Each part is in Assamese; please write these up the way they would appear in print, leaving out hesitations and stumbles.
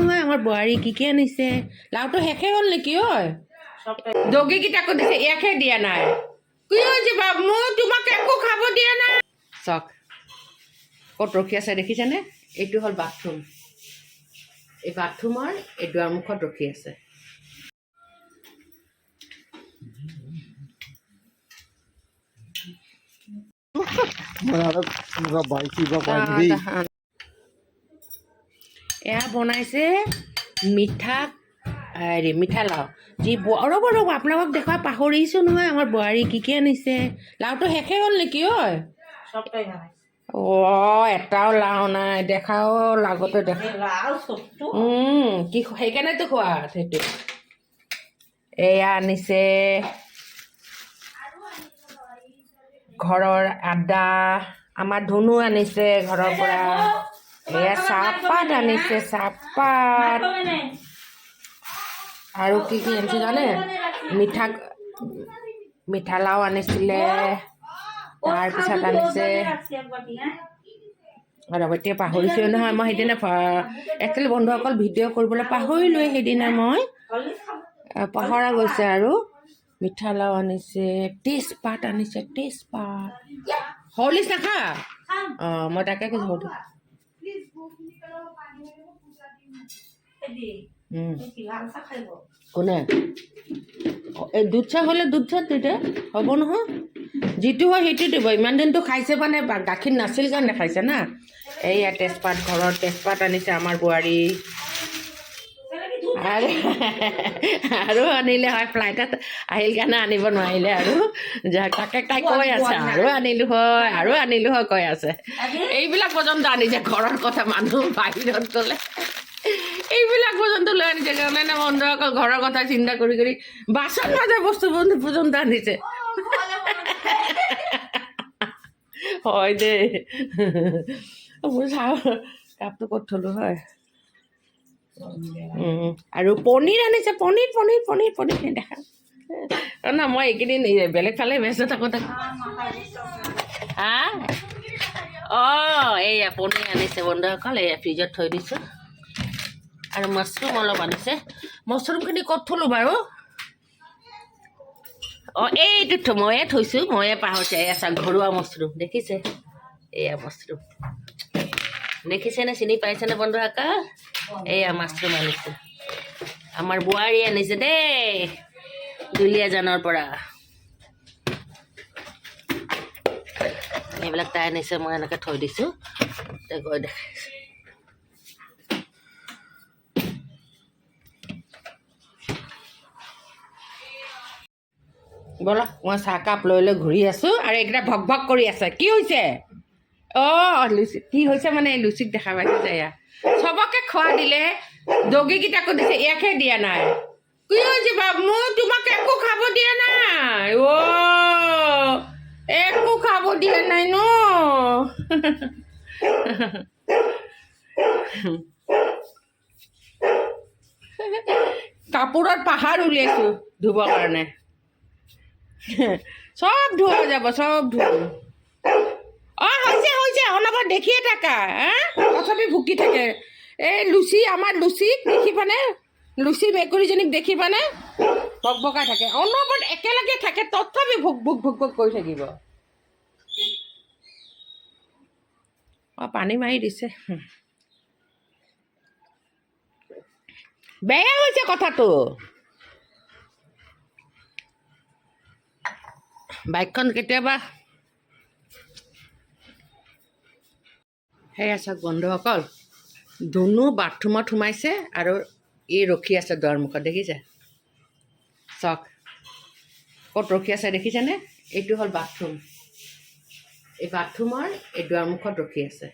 নহয় আমাৰ বোৱাৰী কি আনিছে লাওটো শেষে হ'ল নেকি ঐ দগীকেইটাকো দিছে ইয়াকহে দিয়া নাই কি হৈছে বাবু তোমাক একো খাব দিয়া নাই চক ক'ত ৰখি আছে দেখিছেনে এইটো হ'ল বাথৰুম এই বাথৰুমৰ এই দুৱাৰমুখত ৰখি আছে এয়া বনাইছে মিঠা হেৰি মিঠা লাও যি ৰ'ব আপোনালোকক দেখুৱা পাহৰিছোঁ নহয় আমাৰ বোৱাৰী কি আনিছে লাওটো শেষে হ'ল নেকি ঐ এটাও লাও নাই দেখাও লাগতে দেখা কি সেইকাৰণেতো খোৱা সেইটো এয়া আনিছে ঘৰৰ আদা আমাৰ ধুনু আনিছে ঘৰৰ পৰা এয়া চাহপাত আনিছে চাহপাত আৰু কি আনিছে জানে মিঠা লাও আনিছিলে তাৰপিছত আনিছে ৰ'ব এতিয়া পাহৰিছোঁ নহয় মই সেইদিনা একচুৱেলি বন্ধুসকল ভিডিঅ' কৰিবলৈ পাহৰিলোৱে সেইদিনা মই পাহৰা গৈছে আৰু মিঠা লাও আনিছে তেজপাত আনিছে তেজপাত হৰলিক্স নাখা মই তাকে কৈছোঁ কোনে এই দুধ চাহ হ'লে দুধ চাহ দুইটা হ'ব নহয় যিটো হয় সেইটো দিব ইমান দিনটো খাইছে মানে গাখীৰ নাছিল কাৰণে খাইছে না এইয়া তেজপাত ঘৰৰ তেজপাত আনিছে আমাৰ বোৱাৰী আৰু আনিলে হয় ফ্লাইটত আহিল কাৰণে আনিব নোৱাৰিলে আৰু তাকে তাই কৈ আছে আৰু আনিলোঁ হয় কৈ আছে এইবিলাক পৰ্যন্ত আনিছে ঘৰৰ কথা মানুহ বাহিৰত গ'লে এইবিলাক পৰ্যন্ত লৈ আনিছে কাৰণে বন্ধুসকল ঘৰৰ কথা চিন্তা কৰি বাচন মাজা বস্তু পৰ্যন্ত আনিছে হয় দেই মোৰ চাওঁ কাপটো ক'ত থলোঁ হয় আৰু পনীৰ আনিছে পনীৰ দেখা না মই এইকেইদিন বেলেগ ফালে ব্যস্ত থাকোঁ হা এইয়া পনীৰ আনিছে বন্ধুসকল এয়া ফ্ৰিজত থৈ দিছোঁ আৰু মাছৰুম অলপ আনিছে মাছৰুমখিনি ক'ত থলোঁ বাৰু এইটোত ময়ে থৈছোঁ ময়ে পাহৰিছোঁ এয়া চাওক ঘৰুৱা মাছৰুম দেখিছে এয়া মাছৰুম দেখিছেনে চিনি পাইছেনে বন্ধুসকল এয়া মাছৰুম আনিছে আমাৰ বোৱাৰী আনিছে দেই দুলীয়াজানৰ পৰা এইবিলাক তাই আনিছে মই এনেকৈ থৈ দিছোঁ তাই গৈ দেখাইছে ব'লা মই চাহকাপ লৈ ঘূৰি আছোঁ আৰু এইকেইটা ভক ভক কৰি আছে কি হৈছে লুচি কি হৈছে মানে এই লুচিক দেখা পাইছে এয়া চবকে খোৱা দিলে দগীকেইটাকো দিছে ইয়াকহে দিয়া নাই কি হৈছে বাবু তোমাক একো খাব দিয়া নাই একো খাব দিয়া নাই ন কাপোৰত পাহাৰ উলিয়াইছোঁ ধুবৰ কাৰণে চব ধোৱা যাব চব ধুব হৈছে অনবৰত দেখিয়ে থাকা তথাপি ভুকি থাকে এই আমাৰ লুচিক দেখিবানে লুচি মেকুৰীজনীক দেখিবানে বকবকাই থাকে অনবৰত একেলগে থাকে তথাপি ভুক ভুক কৰি থাকিব পানী মাৰি দিছে বেয়া হৈছে কথাটো বাইকখন কেতিয়াবা সেয়া চাওক বন্ধুসকল ধুনু বাথৰুমত সোমাইছে আৰু এই ৰখি আছে দুৱাৰমুখত দেখিছে চাওক ক'ত ৰখি আছে দেখিছেনে এইটো হ'ল বাথৰুম এই বাথৰুমৰ এই দুৱাৰমুখত ৰখি আছে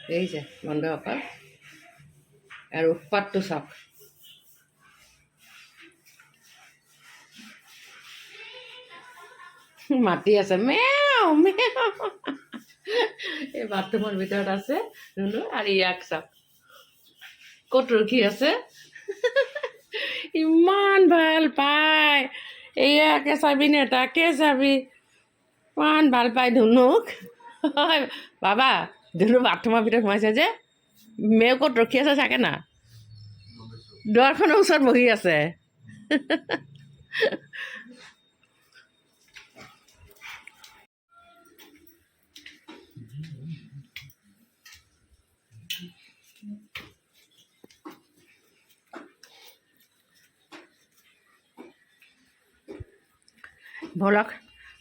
দেখিছে বন্ধুসকল আৰু উৎপাতটো চাওক মাতি আছে মেও এই বাথৰুমৰ ভিতৰত আছে ধুনু আৰু ইয়াক চাওক ক'ত ৰখি আছে ইমান ভাল পায় এয়াকে চাবিনে তাকে চাবি ইমান ভাল পায় ধুনুক বাবা ধুনু বাথৰুমৰ ভিতৰত সোমাইছে যে মেয়কত ৰখি আছে চাগে না দুৱাৰখনৰ ওচৰত বহি আছে বলক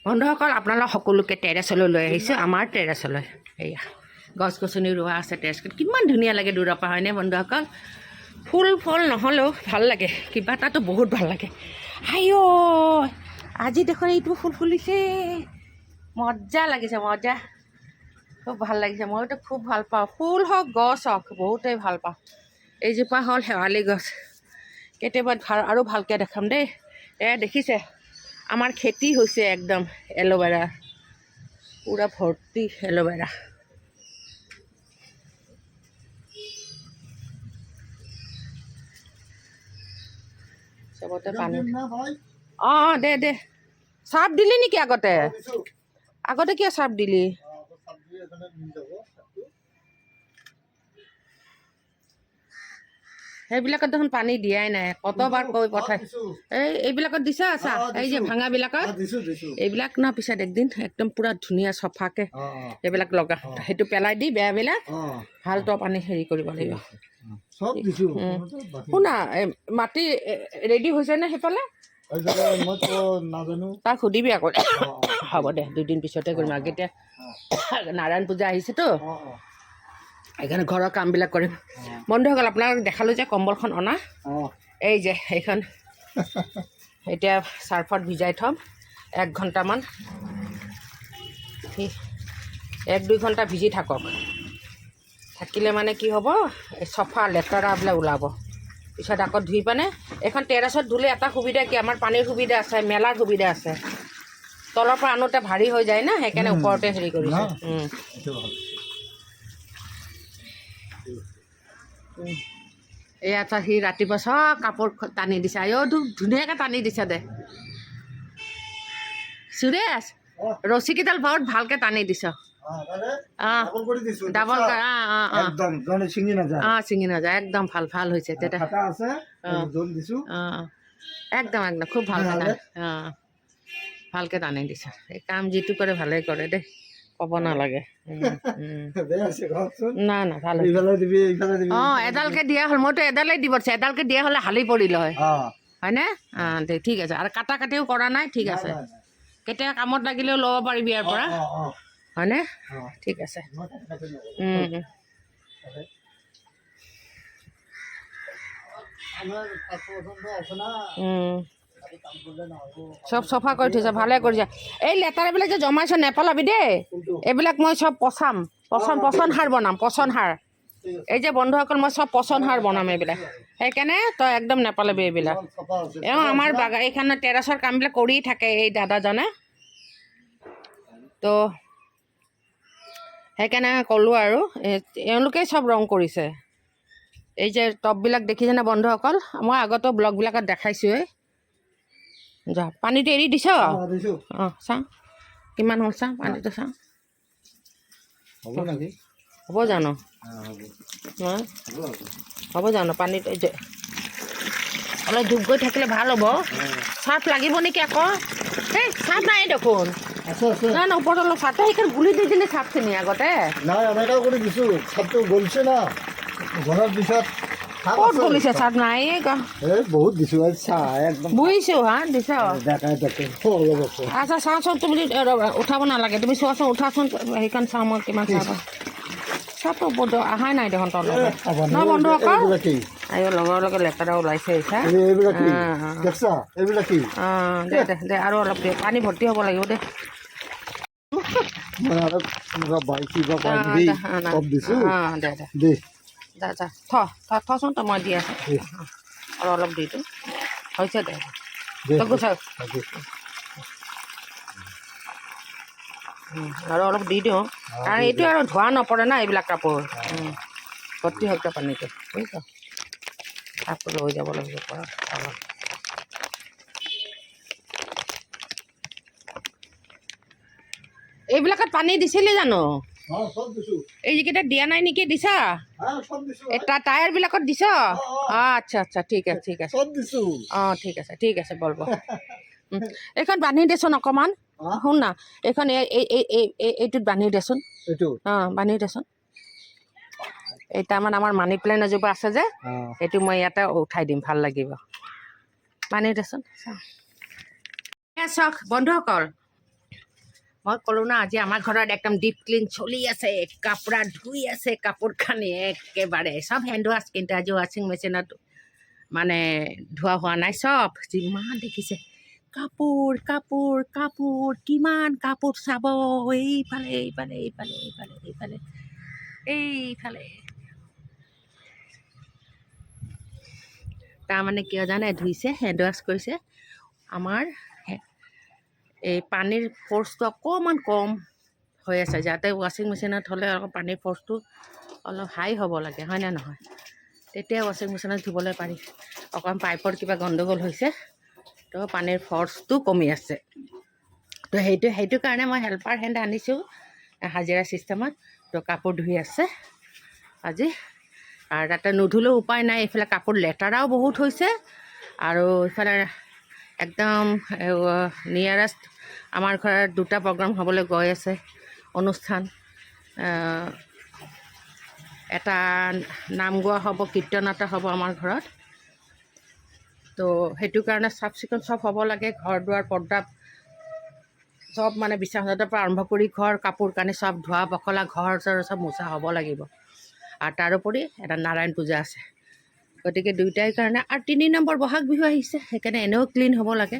বন্ধুসকল আপোনালোক সকলোকে টেৰেছলৈ লৈ আহিছোঁ আমাৰ টেৰেছলৈ এয়া গছ গছনি ৰোৱা আছে টেৰেছত কিমান ধুনীয়া লাগে দূৰৰ পৰা হয়নে বন্ধুসকল ফুল ফল নহ'লেও ভাল লাগে কিবা এটাতো বহুত ভাল লাগে আইঅ আজি দেখোন এইটো ফুল ফুলিছে মজা লাগিছে মজা খুব ভাল লাগিছে মইতো খুব ভাল পাওঁ ফুল হওক গছ হওক বহুতেই ভাল পাওঁ এইজোপা হ'ল শেৱালি গছ কেতিয়াবা আৰু ভালকৈ দেখাম দেই দেখিছে আমাৰ খেতি হৈছে একদম এল'ভেৰা পূৰা ভৰ্তি এল'ভেৰা চবতে পানী অঁ দে চাৰ্ফ দিলি নেকি আগতে কিয় চাৰ্ফ দিলি সেইবিলাকত দেখোন পানী দিয়াই নাই কতবাৰ কৈ পঠাই এইবিলাকত দিছা আছা এই যে ভাঙাবিলাকত এইবিলাক ন পিছত একদিন একদম পূৰা ধুনীয়া চফাকৈ এইবিলাক লগা সেইটো পেলাই দি বেয়াবিলাক ভালটো পানী হেৰি কৰিব লাগিব শুনা মাটি ৰেডি হৈছেনে সেইফালে তাক সুধিবি আকৌ হ'ব দে দুদিন পিছতে কৰিম আৰু এতিয়া নাৰায়ণ পূজা আহিছেতো সেইকাৰণে ঘৰৰ কামবিলাক কৰিম বন্ধুসকল আপোনালোক দেখালোঁ যে কম্বলখন অনা এই যে সেইখন এতিয়া চাৰ্ফত ভিজাই থ'ম 1 ঘণ্টামান 1-2 ঘণ্টা ভিজি থাকিলে মানে কি হ'ব চফা লেতেৰাবিলাক ওলাব পিছত আকৌ ধুই পানে এখন টেৰেছত ধুলে এটা সুবিধা কি আমাৰ পানীৰ সুবিধা আছে মেলাৰ সুবিধা আছে তলৰ পৰা আনোতে ভাৰী হৈ যায় না সেইকাৰণে ওপৰতে হেৰি কৰিছোঁ এয়া সি ৰাতিপুৱা চব কাপোৰ টানি দিছে ধুনীয়াকৈ টানি দিছে দে সুৰেশ ৰছীকেইডাল বহুত ভালকৈ টানি দিছ ডাবল ছিঙি নাযায় একদম ভাল হৈছে একদম খুব ভালকৈ টানি দিছে এই কাম যিটো কৰে ভালেই কৰে দেই ক'ব নালাগে না ভাল এডালকৈ দিয়া হ'ল মইতো এডালেই দিব দিছে এডালকৈ দিয়া হ'লে হালি পৰিলে হয়নে দে ঠিক আছে আৰু কাটিও কৰা নাই ঠিক আছে কেতিয়া কামত লাগিলেও ল'ব পাৰিবি ইয়াৰ পৰা হয়নে ঠিক আছে চব চফা কৰি থৈছে ভালে কৰিছে এই লেতেৰাবিলাক যে জমাইছ নেপেলাবি দেই এইবিলাক মই চব পচন সাৰ বনাম পচন সাৰ এই যে বন্ধুসকল মই চব পচন সাৰ বনাম এইবিলাক সেইকাৰণে তই একদম নেপেলাবি এইবিলাক আমাৰ এইখনৰ টেৰেছৰ কামবিলাক কৰি থাকে এই দাদাজনে তো সেইকাৰণে ক'লোঁ আৰু এওঁলোকেই চব ৰং কৰিছে এই যে টববিলাক দেখিছেনে বন্ধুসকল মই আগতো ব্লগবিলাকত দেখাইছোঁৱেই যা পানীটো এৰি দিছ চাওঁ কিমান হ'ল চাওঁ পানীটো চাওঁ হ'ব জানো হ'ব জানো পানীটো অলপ ডুব গৈ থাকিলে ভাল হ'ব চাৰ্ফ লাগিব নেকি আকৌ এই চাৰ্ফ নাই দেখোন নাই না ওপৰত অলপ চাৰ্ফ সেইকাৰণে গুলি দি দিলে চাৰ্ফখিনি আগতে নাই এনেকুৱা কৰি দিছোঁ চাৰ্ফটো গলিছে না গলাৰ পিছত ক'ত গলিছে চাৰ্ফ নাই বহুত দিছোঁ একদম বুজিছোঁ দিছ আচ্ছা চাওঁচোন তুমি উঠাব নালাগে তুমি চোৱাচোন উঠাচোন সেইখন চাওঁ মই কিমান চাৰ্ফটো অহাই নাই দেখোন তলত ন বন্ধুসকল লগৰ লগে লেতেৰা ওলাইছে দে আৰু অলপ দে পানী ভৰ্তি হ'ব লাগিব দে থচোন তই মই দি আছোঁ আৰু অলপ দি দিওঁ হৈছে দে আৰু অলপ দি দিওঁ কাৰণ এইটো আৰু ধোৱা নপৰে না এইবিলাক কাপোৰ ভৰ্তি হওক পানীটো বুজিছ কাপোৰ লৈ যাব লাগিব পৰা অলপ এইবিলাকত পানী দিছিলি জানো চব দিছোঁ এইকেইটা দিয়া নাই নেকি দিছা চব দিছোঁ এই টায়াৰবিলাকত দিছ আচ্ছা আচ্ছা ঠিক আছে ঠিক আছে চব দিছোঁ অঁ ঠিক আছে বল এইখন বান্ধি দেচোন অকণমান শুন না এইখন এইটোত বান্ধি দেচোন এইটো অঁ বান্ধি দেচোন এই তাৰমানে আমাৰ মানি প্লেন এজোপা আছে যে সেইটো মই ইয়াতে উঠাই দিম ভাল লাগিব বান্ধি দেচোন চাওক বন্ধুসকল মই ক'লোঁ না আজি আমাৰ ঘৰত একদম ডিপ ক্লিন চলি আছে কাপোৰ ধুই আছে কাপোৰ কানি একেবাৰে চব হেণ্ড ৱাছ কিন্তু আজি ৱাশ্বিং মেচিনত মানে ধোৱা হোৱা নাই চব যিমান দেখিছে কাপোৰ কাপোৰ কাপোৰ কিমান কাপোৰ চাব এইফালে এইফালে এইফালে এইফালে এইফালে এইফালে তাৰমানে কিয় জানে ধুইছে হেণ্ড ৱাছ কৰিছে আমাৰ এই পানীৰ ফ'ৰ্চটো অকণমান কম হৈ আছে যাতে ৱাশ্বিং মেচিনত হ'লে অলপ পানীৰ ফ'ৰ্চটো অলপ হাই হ'ব লাগে হয়নে নহয় তেতিয়া ৱাশ্বিং মেচিনত ধুবলৈ পাৰি অকণ পাইপৰ কিবা গণ্ডগোল হৈছে তো পানীৰ ফ'ৰ্চটো কমি আছে তো সেইটো কাৰণে মই হেল্পাৰ হেণ্ড আনিছোঁ হাজিৰা ছিষ্টেমত তো কাপোৰ ধুই আছে আজি আৰু তাতে নুধুলেও উপায় নাই এইফালে কাপোৰ লেতেৰাও বহুত হৈছে আৰু এইফালে একদম নিয়াৰেষ্ট আমাৰ ঘৰত দুটা প্ৰগ্ৰাম হ'বলৈ গৈ আছে অনুষ্ঠান এটা নাম গোৱা হ'ব কীৰ্তন এটা হ'ব আমাৰ ঘৰত তো সেইটো কাৰণে চাফ চিকুণ চব হ'ব লাগে ঘৰ দুৱাৰ পৰ্দা চব মানে বিছনাচাদৰৰ পৰা আৰম্ভ কৰি ঘৰ কাপোৰ কানি চব ধোৱা পখলা ঘৰ চৰ চব মোচা হ'ব লাগিব আৰু তাৰোপৰি এটা নাৰায়ণ পূজা আছে গতিকে দুয়োটাই কাৰণে আৰু 3 নম্বৰ বহাগ বিহু আহিছে সেইকাৰণে এনেও ক্লিন হ'ব লাগে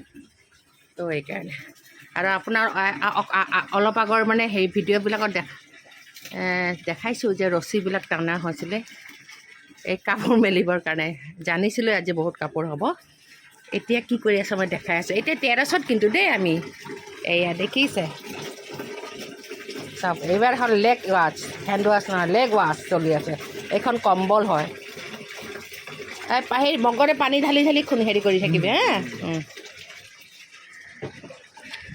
তো এইকাৰণে আৰু আপোনাৰ অলপ আগৰ মানে সেই ভিডিঅ'বিলাকত দেখাইছোঁ যে ৰছীবিলাক টানা হৈছিলে এই কাপোৰ মেলিবৰ কাৰণে জানিছিলোঁ আজি বহুত কাপোৰ হ'ব এতিয়া কি কৰি আছে মই দেখাই আছোঁ এতিয়া টেৰেছত কিন্তু দেই আমি এয়া দেখিছে চব এইবাৰ হ'ল লেগ ৱাছ হেণ্ড ৱাছ নহয় লেগ ৱাছ চলি আছে এইখন কম্বল হয় সেই মগৰে পানী ঢালি ঢালি হেৰি কৰি থাকিবি হা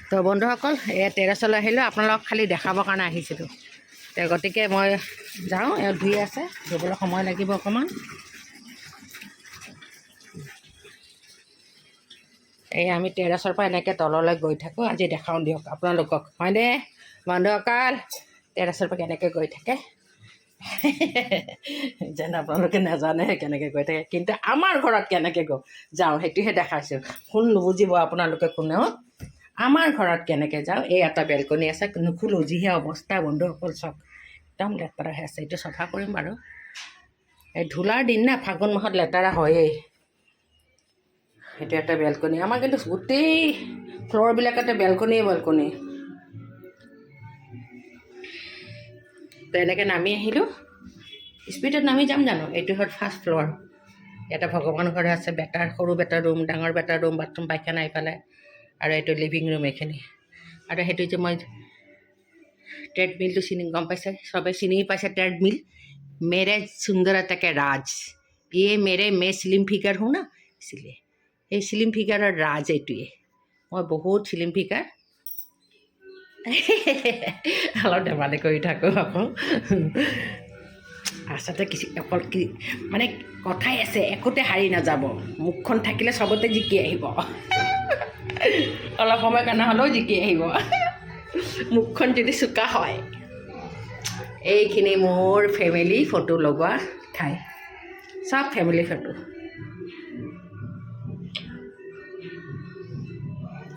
তো বন্ধুসকল এয়া টেৰেছলৈ আহিলোঁ আপোনালোকক খালি দেখাবৰ কাৰণে আহিছিলোঁ গতিকে মই যাওঁ এওঁ ধুই আছে ধুবলৈ সময় লাগিব অকণমান এই আমি টেৰেছৰ পৰা এনেকৈ তললৈ গৈ থাকোঁ আজি দেখাওঁ দিয়ক আপোনালোকক হয়নে বন্ধুসকল টেৰেছৰ পৰা কেনেকৈ গৈ থাকে যেন আপোনালোকে নাজানে কেনেকৈ গৈ থাকে কিন্তু আমাৰ ঘৰত কেনেকৈ যাওঁ সেইটোহে দেখাইছোঁ শুন নুবুজিব আপোনালোকে কোনেও আমাৰ ঘৰত কেনেকৈ যাওঁ এই এটা বেলকনি আছে নুখুলোঁ যিহে অৱস্থা বন্ধুসকল চব একদম লেতেৰা হৈ আছে এইটো চফা কৰিম বাৰু এই ধূলাৰ দিন না ফাগুন মাহত লেতেৰা হয়েই সেইটো এটা বেলকনি আমাৰ কিন্তু গোটেই ফ্ল'ৰবিলাকতে বেলকনি তো এনেকৈ নামি আহিলোঁ স্পীডত নামি যাম জানো এইটো হ'ল ফাৰ্ষ্ট ফ্ল'ৰ ইয়াতে ভগৱান ঘৰ আছে সৰু বেটাৰ ৰুম ডাঙৰ বেটাৰ ৰুম বাথৰুম পাইখানা এইফালে আৰু এইটো লিভিং ৰুম এইখিনি আৰু সেইটো যে মই ট্ৰেডমিলটো গম পাইছে চবে চিনি পাইছে ট্ৰেডমিল মেৰে সুন্দৰতা কে ৰাজ মে স্লিম ফিগাৰ হওঁ না ইছলিয়ে এই স্লিম ফিগাৰৰ ৰাজ এইটোৱে মই বহুত স্লিম ফিগাৰ অলপ ধেমালি কৰি থাকোঁ আকৌ আচলতে অকল মানে কথাই আছে একোতে হাৰি নাযাব মুখখন থাকিলে চবতে জিকি আহিব অলপ সময় কাৰণে হ'লেও জিকি আহিব মুখখন যদি চোকা হয় এইখিনি মোৰ ফেমিলি ফটো লগোৱা ঠাই চব ফেমিলি ফটো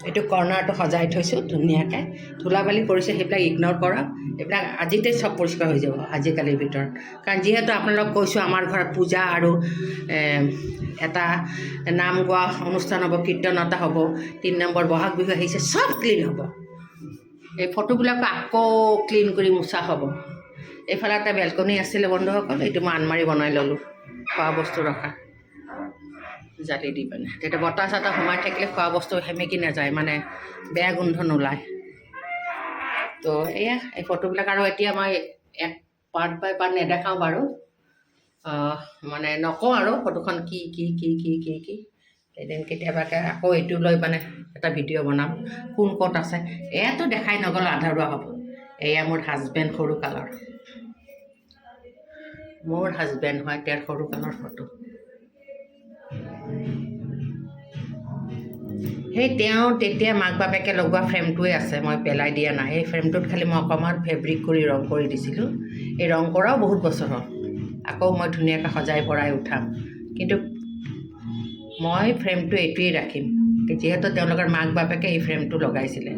এইটো কৰ্ণাৰটো সজাই থৈছোঁ ধুনীয়াকৈ ধূলা বালি পৰিছে সেইবিলাক ইগন'ৰ কৰক এইবিলাক আজিতে চব পৰিষ্কাৰ হৈ যাব আজিকালিৰ ভিতৰত কাৰণ যিহেতু আপোনালোকক কৈছোঁ আমাৰ ঘৰত পূজা আৰু এটা নাম গোৱা অনুষ্ঠান হ'ব কীৰ্তন এটা হ'ব 3 নম্বৰ বহাগ বিহু আহিছে চব ক্লিন হ'ব এই ফটোবিলাকো আকৌ ক্লিন কৰি মোচা হ'ব এইফালে এটা বেলকনি আছিলে বন্ধুসকল এইটো মই আলমাৰি বনাই ল'লোঁ খোৱা বস্তু ৰখা জালি দি পিনে তেতিয়া বতাহ চতাহ সোমাই থাকিলে খোৱা বস্তু সেমেকি নাযায় মানে বেয়া গোন্ধ নোলায় তো এয়া এই ফটোবিলাক আৰু এতিয়া মই এক পাৰ্ট বাই পাৰ্ট নেদেখাওঁ বাৰু মানে নকওঁ আৰু ফটোখন কি কি কি কি কি কি এদিন কেতিয়াবাকৈ আকৌ এইটো লৈ মানে এটা ভিডিঅ' বনাম কোন ক'ত আছে এয়াতো দেখাই নগ'লে আধৰুৱা হ'ব এয়া মোৰ হাজবেণ্ড সৰু কালৰ, মোৰ হাজবেণ্ড হয়, তেওঁৰ সৰু কালৰ ফটো। সেই তেওঁ তেতিয়া মাক বাপেকে লগোৱা ফ্ৰেমটোৱে আছে, মই পেলাই দিয়া নাই। সেই ফ্ৰেমটোত খালি মই অকণমান ফেব্ৰিক কৰি ৰং কৰি দিছিলোঁ। এই ৰং কৰাও বহুত বছৰ হ'ল, আকৌ মই ধুনীয়াকৈ সজাই পৰাই উঠাম। কিন্তু মই ফ্ৰেমটো এইটোৱেই ৰাখিম, যিহেতু তেওঁলোকৰ মাক বাপেকে এই ফ্ৰেমটো লগাইছিলে,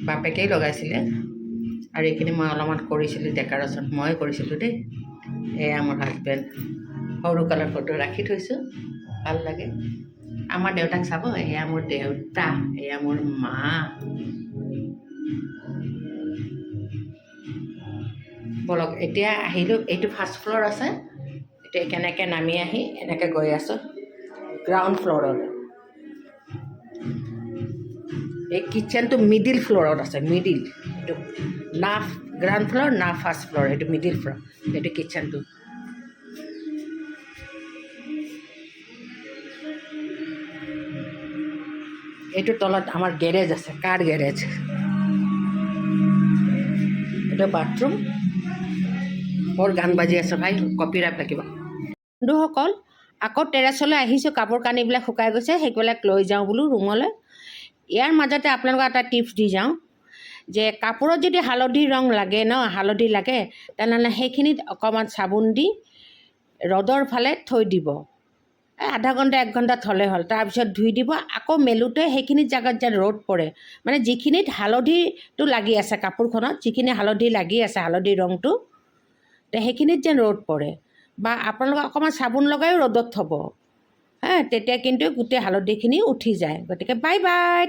বাপেকেই লগাইছিলে। আৰু এইখিনি মই অলপমান কৰিছিলোঁ ডেক'ৰেশ্যন, মই কৰিছিলোঁ দেই। এয়া মোৰ হাজবেণ্ড, সৰু কালৰ ফটো ৰাখি থৈছোঁ, ভাল লাগে। আমাৰ দেউতাক চাব, এয়া মোৰ দেউতা, এয়া মোৰ মা। বলক এতিয়া আহিলোঁ, এইটো ফাৰ্ষ্ট ফ্ল'ৰ আছে। এতিয়া কেনেকৈ নামি আহি এনেকৈ গৈ আছোঁ গ্ৰাউণ্ড ফ্ল'ৰত। এই কিটচেনটো মিডিল ফ্ল'ৰত আছে, মিডিল। এইটো না গ্ৰাউণ্ড ফ্ল'ৰ না ফাৰ্ষ্ট ফ্ল'ৰ, এইটো মিডিল ফ্ল'ৰ, এইটো কিটচেনটো। এইটো তলত আমাৰ গেৰেজ আছে, কাৰ গেৰেজ। এইটো বাথৰুম। বৰ গান বাজি আছে ভাই, কপিৰাইট লাগিব। বন্ধুসকল, আকৌ টেৰেছলৈ আহিছোঁ, কাপোৰ কানিবিলাক শুকাই গৈছে, সেইবিলাক লৈ যাওঁ বোলো ৰুমলৈ। ইয়াৰ মাজতে আপোনালোকক এটা টিপছ দি যাওঁ যে কাপোৰত যদি হালধি ৰং লাগে ন, হালধি লাগে, তেনেহ'লে সেইখিনিত অকণমান চাবোন দি ৰ'দৰ ফালে থৈ দিব। আধা ঘণ্টা 1 ঘণ্টা থ'লে হ'ল, তাৰপিছত ধুই দিব। আকৌ মেলোঁতে সেইখিনি জেগাত যেন ৰ'দ পৰে, মানে যিখিনিত হালধিটো লাগি আছে কাপোৰখনত, যিখিনি হালধি লাগি আছে, হালধি ৰংটো, সেইখিনিত যেন ৰ'দ পৰে। বা আপোনালোকে অকণমান চাবোন লগাইও ৰ'দত থ'ব, তেতিয়া কিন্তু গোটেই হালধিখিনি উঠি যায়। গতিকে বাই বাই।